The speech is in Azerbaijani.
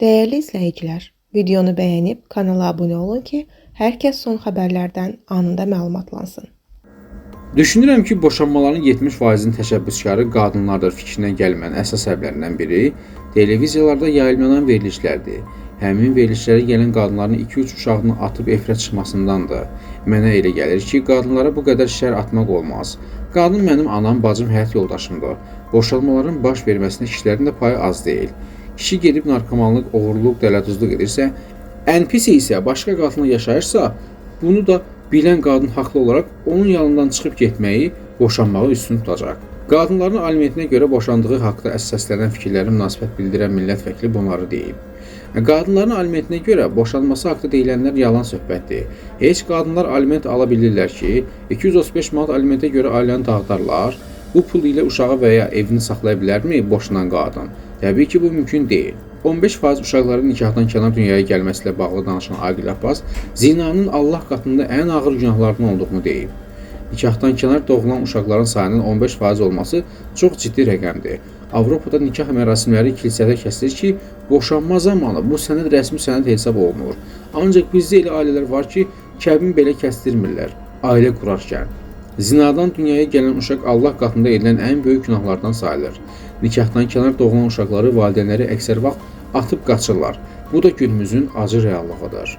Değerli izləyicilər, videonu bəyənib kanala abunə olun ki, hər kəs son xəbərlərdən anında məlumatlansın. Düşünürəm ki, boşanmaların 70%-nin təşəbbüskarı qadınlardır fikrinə gəlməyən əsas səbəblərindən biri televiziyalarda yayımlanan verilişlərdir. Həmin verilişlərə gələn qadınların 2-3 uşağını atıb efirə çıxmasındandır. Mənə elə gəlir ki, qadınlara bu qədər şər atmaq olmaz. Qadın mənim anam, bacım, həyat yoldaşımdır. Boşanmaların baş verməsində kişilərin də payı az deyil. Kişi gedib narkomanlıq, oğurluq, dələduzluq edirsə, ən pisi isə başqa qadınla yaşayırsa, bunu da bilən qadın haqlı olaraq onun yanından çıxıb getməyi, boşanmağı üstün tutacaq. Qadınların alimentinə görə boşandığı haqqında əsaslənən fikirlərə münasibət bildirən millət vəkili bunları deyib. Qadınların alimentinə görə boşanması haqqında deyilənlər yalan söhbətdir. Heç qadınlar aliment ala bilirlər ki, 235 manat alimentə görə ailəni dağıdarlar. Bu pul ilə uşağı və ya evini saxlaya bilərmi boşanan qadın? Təbii ki, bu mümkün deyil. 15% uşaqların nikahdan kənar dünyaya gəlməsi ilə bağlı danışan Aqil Abbas, zinanın Allah qatında ən ağır günahlardan olduğunu deyib. Nikahdan kənar doğulan uşaqların sayının 15% olması çox ciddi rəqəmdir. Avropada nikah mərasimləri kilsədə kəsilir ki, boşanma zamanı bu sənəd rəsmi sənəd hesab olunur. Ancaq bizdə elə ailələr var ki, kəbin belə kəsdirmirlər, ailə qurarkən. Zinadan dünyaya gələn uşaq Allah qatında edilən ən böyük günahlardan sayılır. Nikahdan kənar doğulan uşaqları valideynləri əksər vaxt atıb qaçırlar. Bu da günümüzün acı reallığıdır.